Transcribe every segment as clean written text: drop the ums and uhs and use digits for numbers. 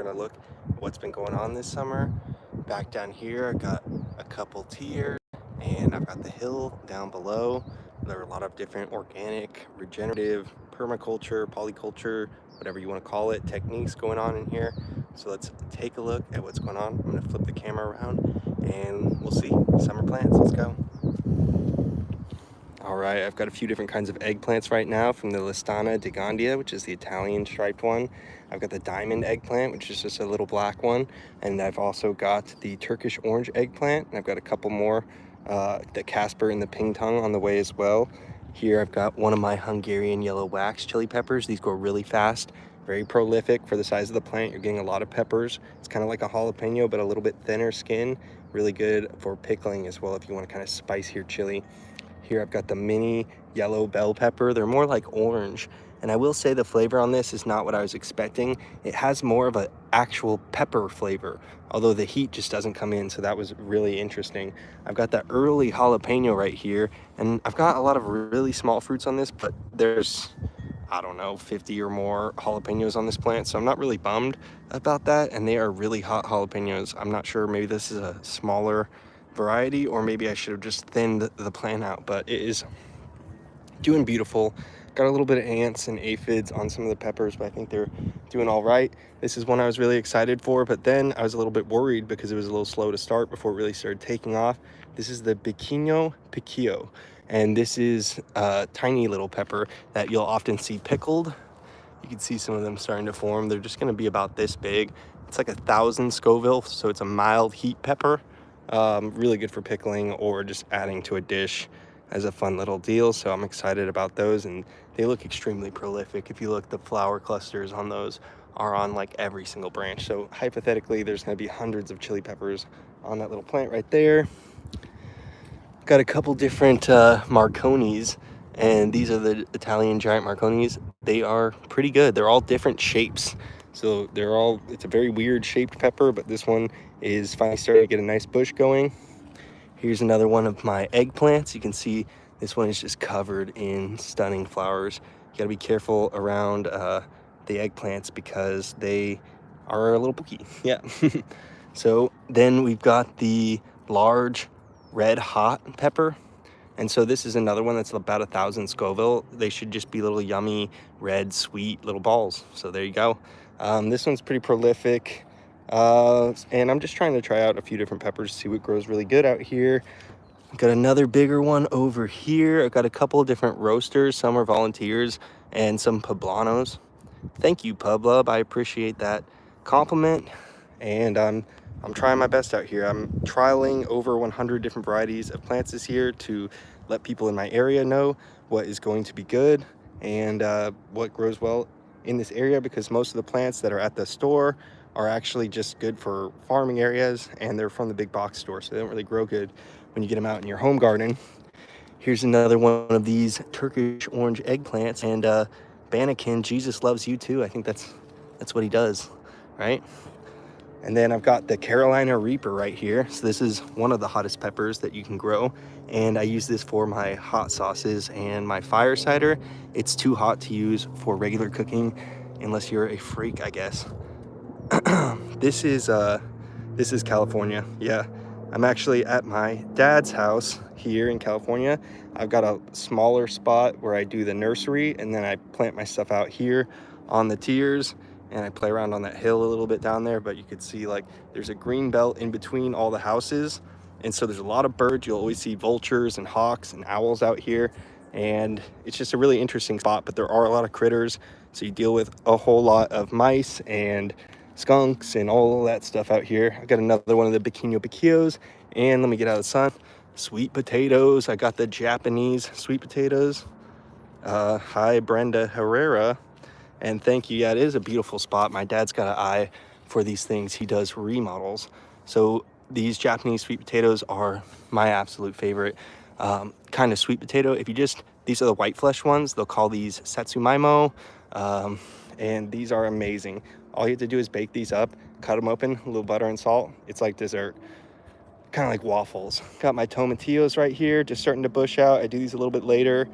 a look at what's been going on this summer. Back down here, I got a couple tiers, and I've got the hill down below. There are a lot of different organic, regenerative, permaculture, polyculture, whatever you want to call it, techniques going on in here. So let's take a look at what's going on. I'm going to flip the camera around and we'll see. Summer plants, let's go. All right, I've got a few different kinds of eggplants right now, from the Listana Digandia, which is the Italian striped one. I've got the diamond eggplant, which is just a little black one. And I've also got the Turkish orange eggplant. And I've got a couple more, the Casper and the ping tongue on the way as well. Here I've got one of my Hungarian yellow wax chili peppers. These grow really fast, very prolific for the size of the plant. You're getting a lot of peppers. It's kind of like a jalapeno, but a little bit thinner skin. Really good for pickling as well if you want to kind of spice your chili. Here I've got the mini yellow bell pepper. They're more like orange. And I will say the flavor on this is not what I was expecting. It has more of an actual pepper flavor, although the heat just doesn't come in, so that was really interesting. I've got that early jalapeno right here, and I've got a lot of really small fruits on this, but there's, I don't know, 50 or more jalapenos on this plant, so I'm not really bummed about that. And they are really hot jalapenos. I'm not sure, maybe this is a smaller variety, or maybe I should have just thinned the plant out, but it is doing beautiful. Got a little bit of ants and aphids on some of the peppers, but I think they're doing all right. This is one I was really excited for, but then I was a little bit worried because it was a little slow to start before it really started taking off. This is the Biquinho Piquillo, and this is a tiny little pepper that you'll often see pickled. You can see some of them starting to form. They're just going to be about this big. It's like 1,000 Scoville, so it's a mild heat pepper. Really good for pickling or just adding to a dish as a fun little deal. So I'm excited about those, and they look extremely prolific. If you look, the flower clusters on those are on like every single branch. So hypothetically, there's going to be hundreds of chili peppers on that little plant right there. Got a couple different Marconis, and these are the Italian giant Marconis. They are pretty good. They're all different shapes. So it's a very weird shaped pepper, but this one is finally starting to get a nice bush going. Here's another one of my eggplants. You can see this one is just covered in stunning flowers. You gotta be careful around the eggplants because they are a little pokey. Yeah. So then we've got the large red hot pepper. And so this is another one that's about 1,000 Scoville. They should just be little yummy, red, sweet little balls. So there you go. This one's pretty prolific. And I'm just trying to try out a few different peppers to see what grows really good out here. I've got another bigger one over here. I've got a couple of different roasters. Some are volunteers and some poblanos. Thank you, Publub. I appreciate that compliment. And I'm trying my best out here. I'm trialing over 100 different varieties of plants this year to let people in my area know what is going to be good and what grows well in this area, because most of the plants that are at the store are actually just good for farming areas, and they're from the big box store, so they don't really grow good when you get them out in your home garden. Here's another one of these Turkish orange eggplants, and Bannekin, Jesus loves you too. I think that's what he does, right? And then I've got the Carolina Reaper right here. So this is one of the hottest peppers that you can grow, and I use this for my hot sauces and my fire cider. It's too hot to use for regular cooking unless you're a freak, I guess. This is California. Yeah, I'm actually at my dad's house here in California. I've got a smaller spot where I do the nursery, and then I plant my stuff out here on the tiers, and I play around on that hill a little bit down there. But you could see like there's a green belt in between all the houses, and so there's a lot of birds. You'll always see vultures and hawks and owls out here, and it's just a really interesting spot. But there are a lot of critters, so you deal with a whole lot of mice and skunks and all that stuff out here. I got another one of the Biquinho Piquillos, and let me get out of the sun. Sweet potatoes. I got the Japanese sweet potatoes. Hi, Brenda Herrera, and thank you. Yeah, it is a beautiful spot. My dad's got an eye for these things. He does remodels, so these Japanese sweet potatoes are my absolute favorite kind of sweet potato. These are the white flesh ones. They'll call these Satsumaimo, and these are amazing. All you have to do is bake these up, cut them open, a little butter and salt. It's like dessert, kind of like waffles. Got my tomatillos right here, just starting to bush out. I do these a little bit later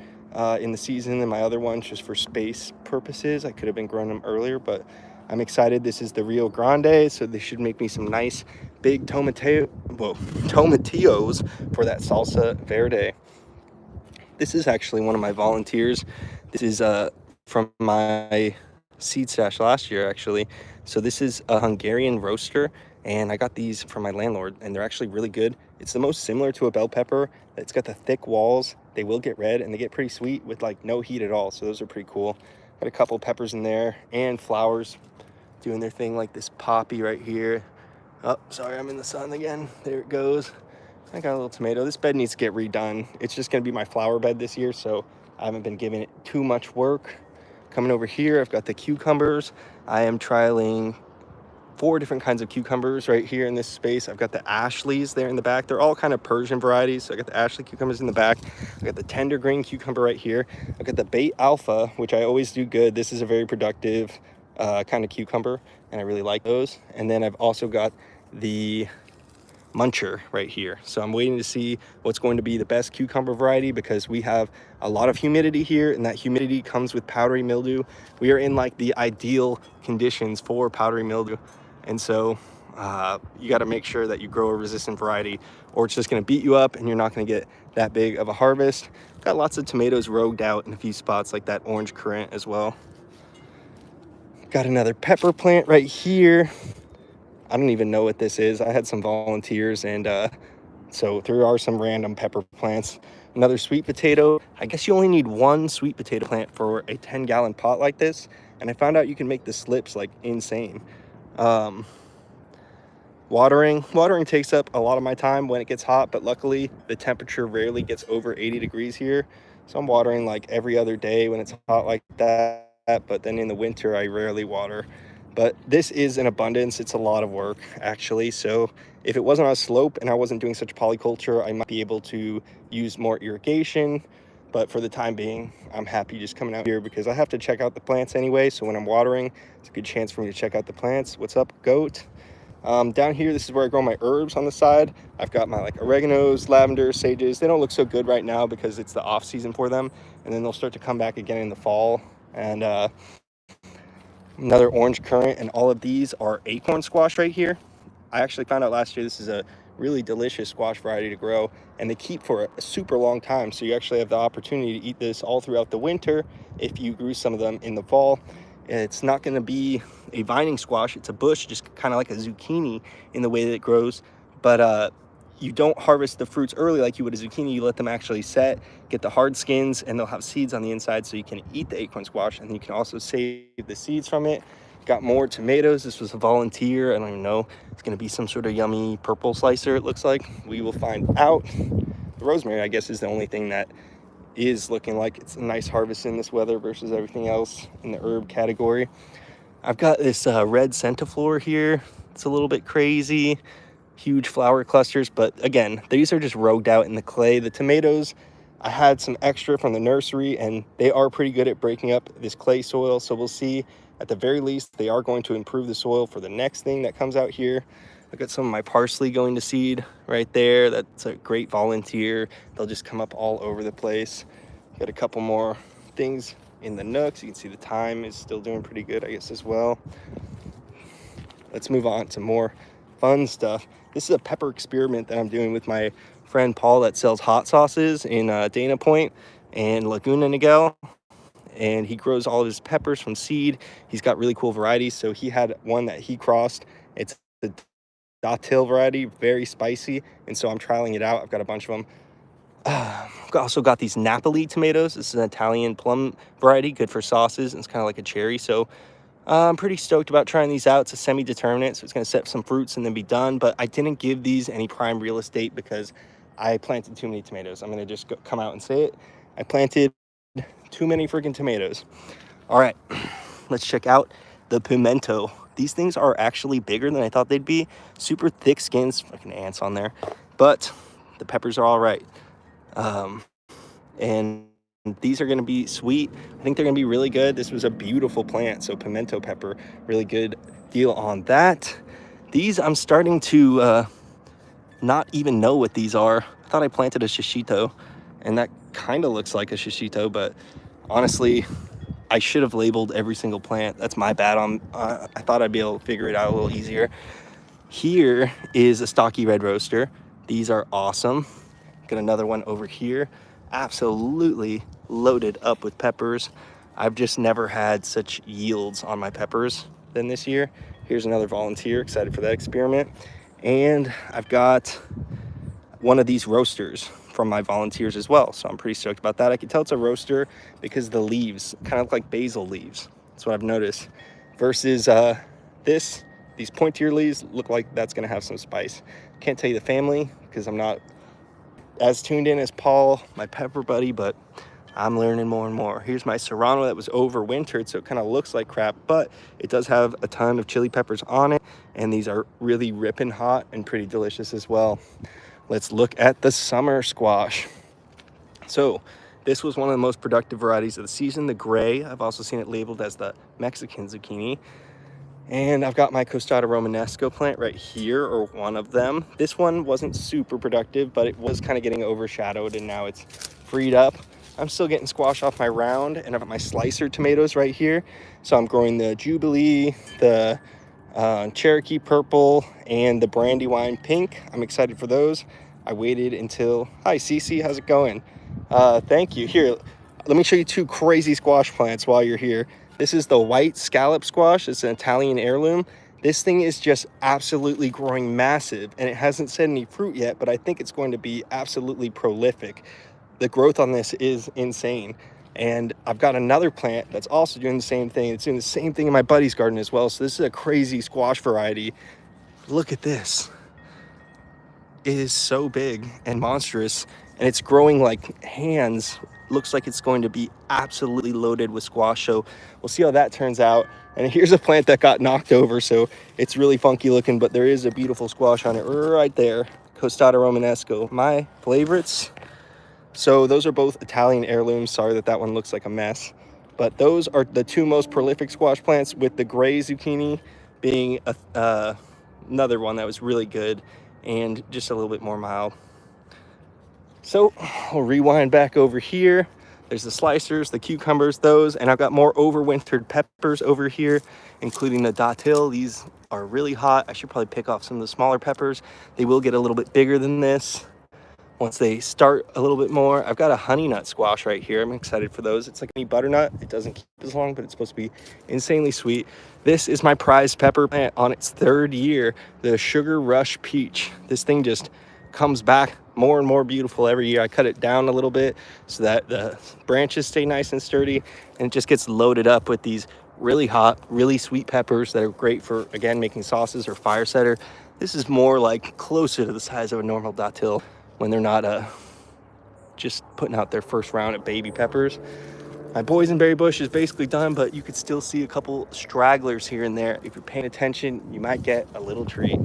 in the season than my other ones, just for space purposes. I could have been growing them earlier, but I'm excited. This is the Rio Grande, so they should make me some nice big tomatillos for that salsa verde. This is actually one of my volunteers. This is from my seed stash last year, actually. So this is a Hungarian roaster, and I got these from my landlord, and they're actually really good. It's the most similar to a bell pepper. It's got the thick walls. They will get red, and they get pretty sweet with like no heat at all. So those are pretty cool. Got a couple peppers in there and flowers doing their thing, like this poppy right here. Oh, sorry, I'm in the sun again. There it goes. I got a little tomato. This bed needs to get redone. It's just going to be my flower bed this year, so I haven't been giving it too much work. Coming over here, I've got the cucumbers. I am trialing 4 different kinds of cucumbers right here in this space. I've got the Ashleys there in the back. They're all kind of Persian varieties. So I got the Ashley cucumbers in the back. I got the tender green cucumber right here. I've got the Bait Alpha, which I always do good. This is a very productive kind of cucumber, and I really like those. And then I've also got the Muncher right here. So I'm waiting to see what's going to be the best cucumber variety, because we have a lot of humidity here, and that humidity comes with powdery mildew. We are in like the ideal conditions for powdery mildew, and so you got to make sure that you grow a resistant variety, or it's just going to beat you up and you're not going to get that big of a harvest. Got lots of tomatoes rogued out in a few spots, like that orange currant as well. Got another pepper plant right here. I don't even know what this is. I had some volunteers, and so there are some random pepper plants. Another sweet potato. I guess you only need 1 sweet potato plant for a 10-gallon pot like this, and I found out you can make the slips like insane. Watering takes up a lot of my time when it gets hot, but luckily the temperature rarely gets over 80 degrees here, so I'm watering like every other day when it's hot like that. But then in the winter I rarely water. But this is an abundance. It's a lot of work, actually. So if it wasn't on a slope and I wasn't doing such polyculture, I might be able to use more irrigation. But for the time being, I'm happy just coming out here because I have to check out the plants anyway. So when I'm watering, it's a good chance for me to check out the plants. What's up, goat? Down here, this is where I grow my herbs on the side. I've got my like oreganos, lavender, sages. They don't look so good right now because it's the off season for them. And then they'll start to come back again in the fall. And another orange currant, and all of these are acorn squash right here. I actually found out last year this is a really delicious squash variety to grow, and they keep for a super long time. So you actually have the opportunity to eat this all throughout the winter if you grew some of them in the fall. It's not going to be a vining squash. It's a bush, just kind of like a zucchini in the way that it grows. But you don't harvest the fruits early like you would a zucchini. You let them actually set, get the hard skins, and they'll have seeds on the inside, so you can eat the acorn squash, and you can also save the seeds from it. Got more tomatoes. This was a volunteer. I don't even know. It's going to be some sort of yummy purple slicer, it looks like. We will find out. The rosemary, I guess, is the only thing that is looking like it's a nice harvest in this weather versus everything else in the herb category. I've got this red centiflora here. It's a little bit crazy. Huge flower clusters, but again, these are just rogued out in the clay. The tomatoes, I had some extra from the nursery, and they are pretty good at breaking up this clay soil, so we'll see. At the very least, they are going to improve the soil for the next thing that comes out here. I got some of my parsley going to seed right there. That's a great volunteer. They'll just come up all over the place. Got a couple more things in the nooks. You can see the thyme is still doing pretty good, I guess, as well. Let's move on to more fun stuff. This is a pepper experiment that I'm doing with my friend Paul that sells hot sauces in Dana Point and Laguna Niguel. And he grows all of his peppers from seed. He's got really cool varieties. So he had one that he crossed. It's the Datil variety, very spicy. And so I'm trialing it out. I've got a bunch of them. I've also got these Napoli tomatoes. This is an Italian plum variety, good for sauces. And it's kind of like a cherry. So I'm pretty stoked about trying these out. It's a semi-determinate, so it's going to set some fruits and then be done. But I didn't give these any prime real estate because I planted too many tomatoes. I'm going to just come out and say it. I planted too many freaking tomatoes. All right, let's check out the pimento. These things are actually bigger than I thought they'd be. Super thick skins, fucking ants on there. But the peppers are all right. And these are going to be sweet. I think they're going to be really good. This was a beautiful plant, so pimento pepper, really good deal on that. These, I'm starting to not even know what these are. I thought I planted a shishito, and that kind of looks like a shishito, but honestly, I should have labeled every single plant. That's my bad. I thought I'd be able to figure it out a little easier. Here is a stocky red roaster. These are awesome. Got another one over here, absolutely loaded up with peppers. I've just never had such yields on my peppers than this year. Here's another volunteer, excited for that experiment. And I've got one of these roasters from my volunteers as well, so I'm pretty stoked about that. I can tell it's a roaster because the leaves kind of look like basil leaves. That's what I've noticed. Versus these pointier leaves look like that's gonna have some spice. Can't tell you the family because I'm not as tuned in as Paul, my pepper buddy, but I'm learning more and more. Here's my serrano that was overwintered, so it kind of looks like crap, but it does have a ton of chili peppers on it, and these are really ripping hot and pretty delicious as well. Let's look at the summer squash. So this was one of the most productive varieties of the season, the gray. I've also seen it labeled as the Mexican zucchini. And I've got my Costata Romanesco plant right here, or one of them. This one wasn't super productive, but it was kind of getting overshadowed, and now it's freed up. I'm still getting squash off my round, and I've got my slicer tomatoes right here. So I'm growing the Jubilee, the Cherokee Purple, and the Brandywine Pink. I'm excited for those. I waited until... Hi, Cece, how's it going? Thank you. Here, let me show you two crazy squash plants while you're here. This is the white scallop squash. It's an Italian heirloom. This thing is just absolutely growing massive, and it hasn't set any fruit yet, but I think it's going to be absolutely prolific. The growth on this is insane. And I've got another plant that's also doing the same thing. It's doing the same thing in my buddy's garden as well. So this is a crazy squash variety. Look at this. It is so big and monstrous, and it's growing like hands. Looks like it's going to be absolutely loaded with squash, so we'll see how that turns out. And here's a plant that got knocked over, so it's really funky looking, but there is a beautiful squash on it right there. Costata Romanesco, my favorites. So those are both Italian heirlooms. Sorry that that one looks like a mess, but those are the two most prolific squash plants, with the gray zucchini being another one that was really good and just a little bit more mild. So I'll rewind back over here. There's the slicers, the cucumbers, those, and I've got more overwintered peppers over here, including the datil. These are really hot. I should probably pick off some of the smaller peppers. They will get a little bit bigger than this once they start a little bit more. I've got a honey nut squash right here. I'm excited for those. It's like a butternut. It doesn't keep as long, but it's supposed to be insanely sweet. This is my prized pepper plant on its third year, the Sugar Rush Peach. This thing just comes back more and more beautiful every year. I cut it down a little bit so that the branches stay nice and sturdy, and it just gets loaded up with these really hot, really sweet peppers that are great for, again, making sauces or fire setter. This is more like closer to the size of a normal datil when they're not just putting out their first round of baby peppers. My boysenberry bush is basically done, but you could still see a couple stragglers here and there. If you're paying attention, you might get a little treat.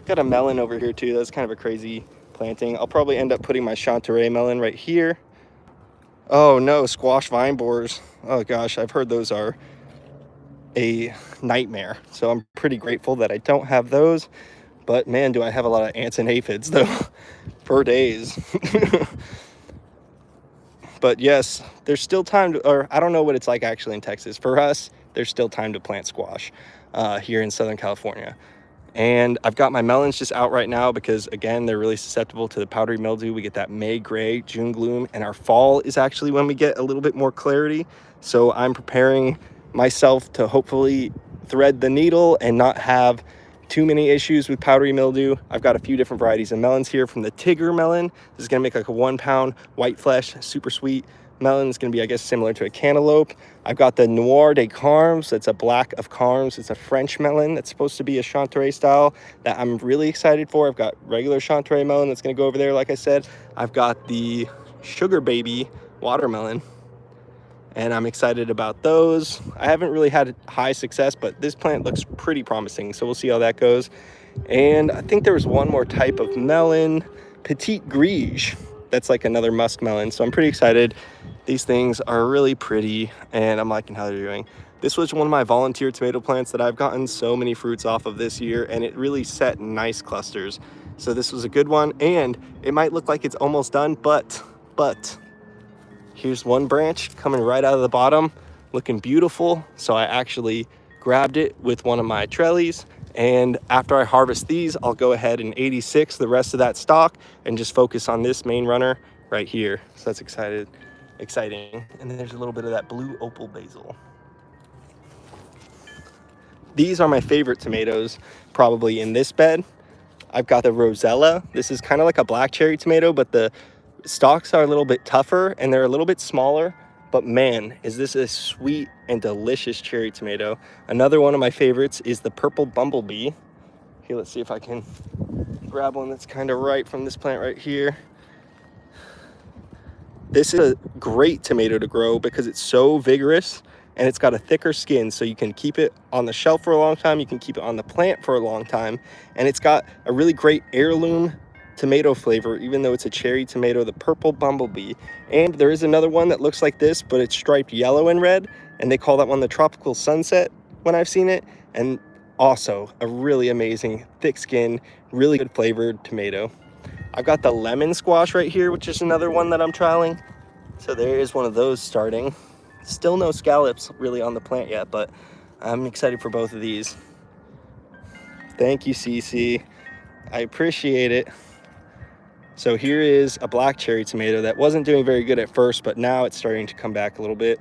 Got a melon over here too. That's kind of a crazy planting. I'll probably end up putting my Chanterelle melon right here. Oh no, squash vine borers. Oh gosh, I've heard those are a nightmare. So I'm pretty grateful that I don't have those. But man, do I have a lot of ants and aphids though, for days. But yes, there's still time to, or I don't know what it's like actually in Texas. For us, there's still time to plant squash here in Southern California. And I've got my melons just out right now because, again, they're really susceptible to the powdery mildew. We get that May gray, June gloom, and our fall is actually when we get a little bit more clarity. So I'm preparing myself to hopefully thread the needle and not have too many issues with powdery mildew. I've got a few different varieties of melons here, from the Tigger melon. This is gonna make like a 1 pound white flesh, super sweet melon. It's gonna be, I guess, similar to a cantaloupe. I've got the Noir des Carmes. That's a black of Carmes. It's a French melon that's supposed to be a Chanterelle style that I'm really excited for. I've got regular Chanterelle melon that's gonna go over there, like I said. I've got the Sugar Baby watermelon, and I'm excited about those. I haven't really had high success, but this plant looks pretty promising, so we'll see how that goes. And I think there was one more type of melon, Petite Grige. That's like another musk melon, so I'm pretty excited. These things are really pretty, and I'm liking how they're doing. This was one of my volunteer tomato plants that I've gotten so many fruits off of this year, and it really set nice clusters. So this was a good one, and it might look like it's almost done, but Here's one branch coming right out of the bottom, looking beautiful. So I actually grabbed it with one of my trellies, and after I harvest these, I'll go ahead and 86 the rest of that stalk and just focus on this main runner right here. So that's exciting. And then there's a little bit of that blue opal basil. These are my favorite tomatoes probably in this bed. I've got the Rosella. This is kind of like a black cherry tomato, but the stalks are a little bit tougher and they're a little bit smaller. But man, is this a sweet and delicious cherry tomato. Another one of my favorites is the purple bumblebee. Here, let's see if I can grab one that's kind of right from this plant right here. This is a great tomato to grow because it's so vigorous and it's got a thicker skin, so you can keep it on the shelf for a long time, you can keep it on the plant for a long time, and it's got a really great heirloom tomato flavor, even though it's a cherry tomato, the purple bumblebee. And there is another one that looks like this, but it's striped yellow and red, and they call that one the tropical sunset when I've seen it. And also a really amazing thick skin, really good flavored tomato. I've got the lemon squash right here, which is another one that I'm trialing. So there is one of those starting. Still no scallops really on the plant yet, but I'm excited for both of these. Thank you, Cece. I appreciate it. So here is a black cherry tomato that wasn't doing very good at first, but now it's starting to come back a little bit.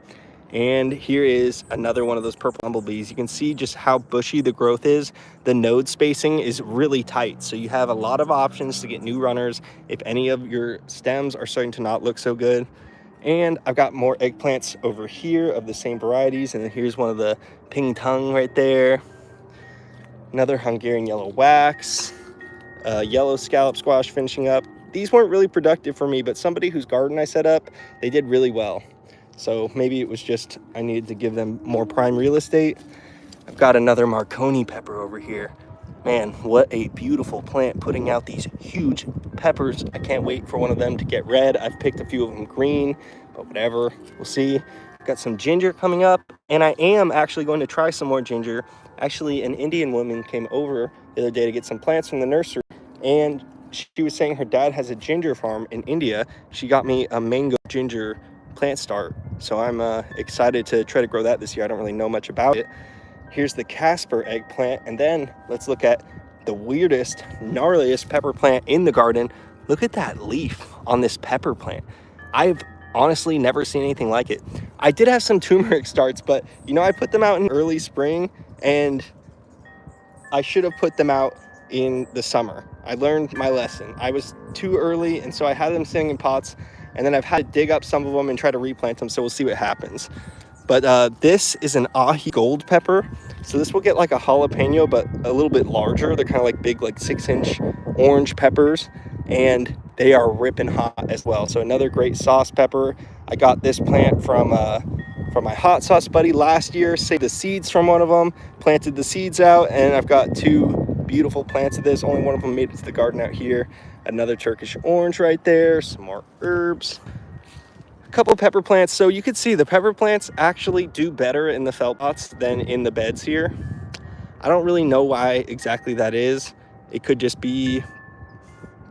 And here is another one of those purple bumblebees. You can see just how bushy the growth is. The node spacing is really tight, so you have a lot of options to get new runners if any of your stems are starting to not look so good. And I've got more eggplants over here of the same varieties, and then here's one of the ping tung right there. Another Hungarian yellow wax, yellow scallop squash finishing up. These weren't really productive for me, but somebody whose garden I set up, they did really well. So maybe it was just I needed to give them more prime real estate. I've got another Marconi pepper over here. Man, what a beautiful plant, putting out these huge peppers. I can't wait for one of them to get red. I've picked a few of them green, but whatever, we'll see. Got some ginger coming up, and I am actually going to try some more ginger. Actually, an Indian woman came over the other day to get some plants from the nursery, and she was saying her dad has a ginger farm in India. She got me a mango ginger plant start, so I'm excited to try to grow that this year. I don't really know much about it. Here's the Casper eggplant, and then let's look at the weirdest, gnarliest pepper plant in the garden. Look at that leaf on this pepper plant. I've honestly never seen anything like it. I did have some turmeric starts, but you know, I put them out in early spring, and I should have put them out in the summer. I learned my lesson. I was too early, and so I had them sitting in pots, and then I've had to dig up some of them and try to replant them, so we'll see what happens. But this is an ahi gold pepper. So this will get like a jalapeno, but a little bit larger. They're kind of like big, like 6-inch orange peppers, and they are ripping hot as well. So another great sauce pepper. I got this plant from my hot sauce buddy last year. Saved the seeds from one of them, planted the seeds out, and I've got 2 beautiful plants of this. Only one of them made it to the garden out here. Another Turkish orange right there, some more herbs. Couple pepper plants. So you could see the pepper plants actually do better in the felt pots than in the beds here. I don't really know why exactly that is. It could just be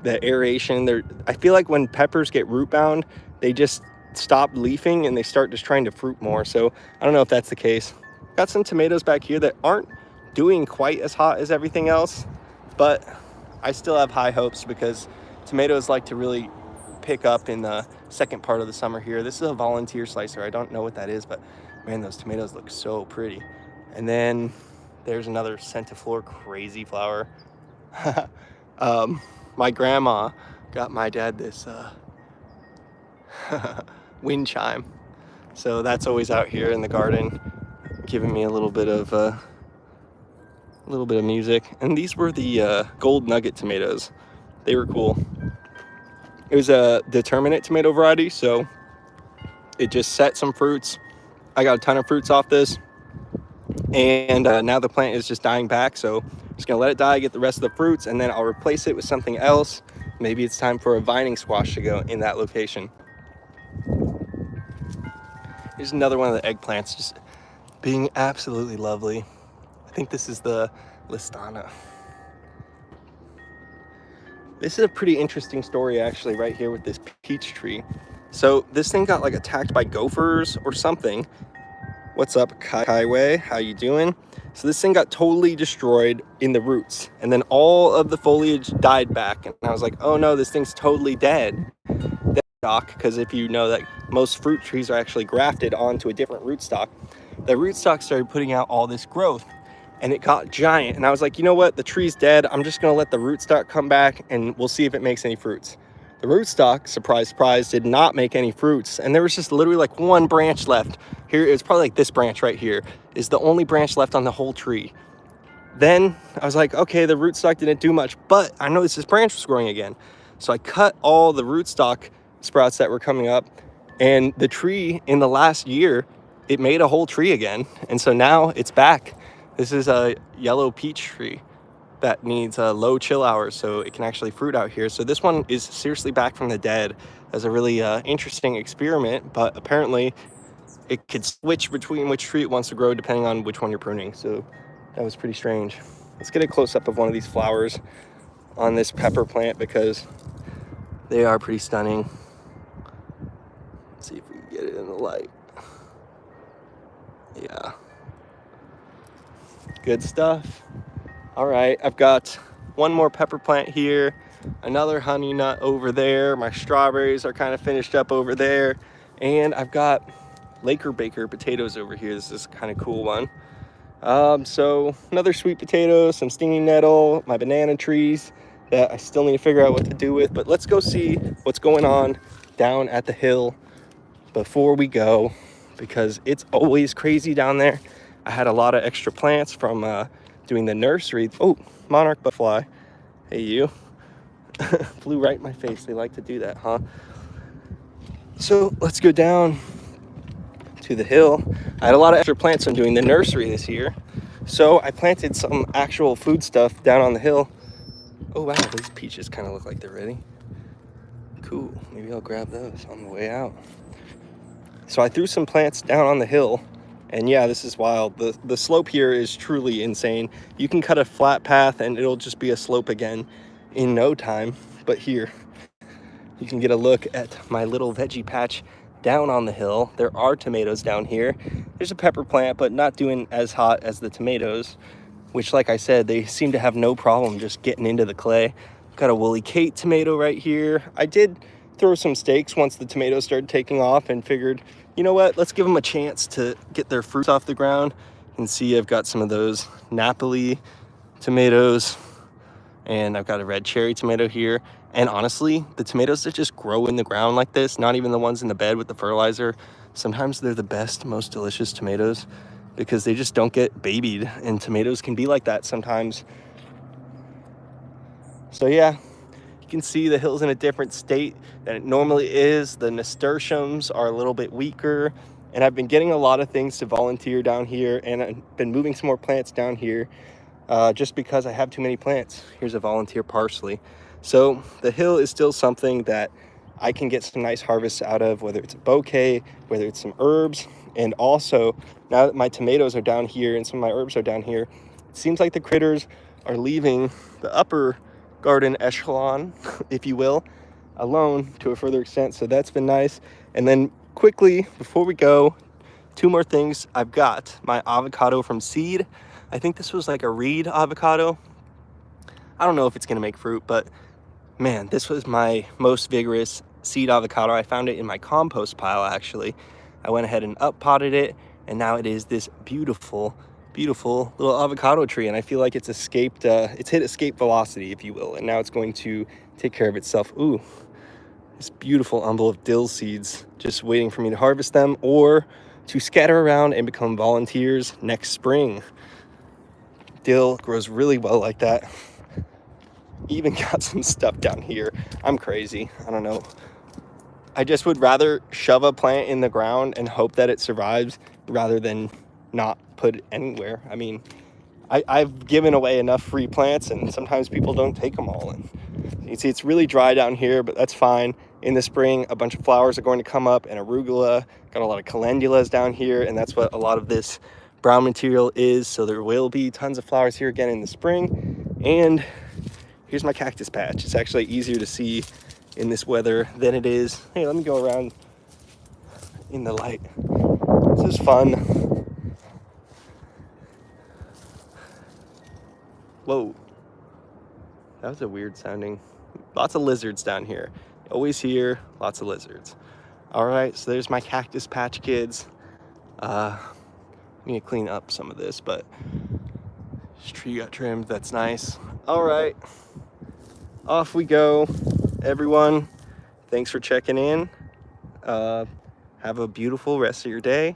the aeration. I feel like when peppers get root bound, they just stop leafing and they start just trying to fruit more. So I don't know if that's the case. Got some tomatoes back here that aren't doing quite as hot as everything else, but I still have high hopes because tomatoes like to really pick up in the second part of the summer here. This is a volunteer slicer. I don't know what that is, but man, those tomatoes look so pretty. And then there's another centiflora crazy flower. My grandma got my dad this wind chime, so that's always out here in the garden giving me a little bit of music. And these were the gold nugget tomatoes. They were cool. It was a determinate tomato variety, so it just set some fruits. I got a ton of fruits off this, and now the plant is just dying back, so I'm just gonna let it die, get the rest of the fruits, and then I'll replace it with something else. Maybe it's time for a vining squash to go in that location. Here's another one of the eggplants, just being absolutely lovely. I think this is the Listana. This is a pretty interesting story actually right here with this peach tree. So this thing got like attacked by gophers or something. What's up, Kaiway? How you doing? So this thing got totally destroyed in the roots, and then all of the foliage died back, and I was like, oh no, this thing's totally dead. Because if you know that most fruit trees are actually grafted onto a different rootstock, the rootstock started putting out all this growth, and it got giant. And I was like, you know what, the tree's dead. I'm just gonna let the rootstock come back and we'll see if it makes any fruits. The rootstock, surprise, surprise, did not make any fruits. And there was just literally like one branch left. Here, it's probably like this branch right here is the only branch left on the whole tree. Then I was like, okay, the rootstock didn't do much, but I noticed this branch was growing again. So I cut all the rootstock sprouts that were coming up, and the tree in the last year, it made a whole tree again. And so now it's back. This is a yellow peach tree that needs low chill hours so it can actually fruit out here. So this one is seriously back from the dead as a really interesting experiment, but apparently it could switch between which tree it wants to grow depending on which one you're pruning. So that was pretty strange. Let's get a close-up of one of these flowers on this pepper plant because they are pretty stunning. Let's see if we can get it in the light. Yeah. Good stuff. All right, I've got one more pepper plant here, another honey nut over there. My strawberries are kind of finished up over there. And I've got Laker Baker potatoes over here. This is kind of cool one. So another sweet potato, some stinging nettle, my banana trees that I still need to figure out what to do with. But let's go see what's going on down at the hill before we go, because it's always crazy down there. I had a lot of extra plants from doing the nursery. Oh, monarch butterfly. Hey, you. Flew right in my face. They like to do that, huh? So let's go down to the hill. I had a lot of extra plants from doing the nursery this year. So I planted some actual food stuff down on the hill. Oh, wow. These peaches kind of look like they're ready. Cool. Maybe I'll grab those on the way out. So I threw some plants down on the hill. And yeah, this is wild. The slope here is truly insane. You can cut a flat path and it'll just be a slope again in no time. But here, you can get a look at my little veggie patch down on the hill. There are tomatoes down here. There's a pepper plant, but not doing as hot as the tomatoes, which, like I said, they seem to have no problem just getting into the clay. Got a Woolly Kate tomato right here. I did throw some stakes once the tomatoes started taking off and figured, you know what, let's give them a chance to get their fruits off the ground. You can see I've got some of those Napoli tomatoes, and I've got a red cherry tomato here. And honestly, the tomatoes that just grow in the ground like this, not even the ones in the bed with the fertilizer, sometimes they're the best, most delicious tomatoes because they just don't get babied, and tomatoes can be like that sometimes. So yeah, you can see the hill's in a different state than it normally is. The nasturtiums are a little bit weaker, and I've been getting a lot of things to volunteer down here, and I've been moving some more plants down here just because I have too many plants. Here's a volunteer parsley. So the hill is still something that I can get some nice harvests out of, whether it's a bouquet, whether it's some herbs. And also, now that my tomatoes are down here and some of my herbs are down here, it seems like the critters are leaving the upper garden echelon, if you will, alone to a further extent. So that's been nice. And then quickly, before we go, two more things. I've got my avocado from seed. I think this was like a reed avocado. I don't know if it's going to make fruit, but man, this was my most vigorous seed avocado. I found it in my compost pile, actually. I went ahead and up potted it, and now it is this beautiful, beautiful little avocado tree. And I feel like it's escaped, it's hit escape velocity, if you will. And now it's going to take care of itself. Ooh, this beautiful umbel of dill seeds, just waiting for me to harvest them or to scatter around and become volunteers next spring. Dill grows really well like that. Even got some stuff down here. I'm crazy. I don't know. I just would rather shove a plant in the ground and hope that it survives rather than not put it anywhere. I mean, I've given away enough free plants, and sometimes people don't take them all. And you can see it's really dry down here, but that's fine. In the spring, a bunch of flowers are going to come up, and arugula. Got a lot of calendulas down here, and that's what a lot of this brown material is. So there will be tons of flowers here again in the spring. And here's my cactus patch. It's actually easier to see in this weather than it is. Hey, let me go around in the light. This is fun. Whoa, that was a weird sounding. Lots of lizards down here. Always hear lots of lizards. All right, so there's my cactus patch kids. I need to clean up some of this, but this tree got trimmed. That's nice. All right, off we go, everyone. Thanks for checking in. Have a beautiful rest of your day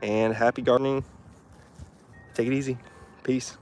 and happy gardening. Take it easy. Peace.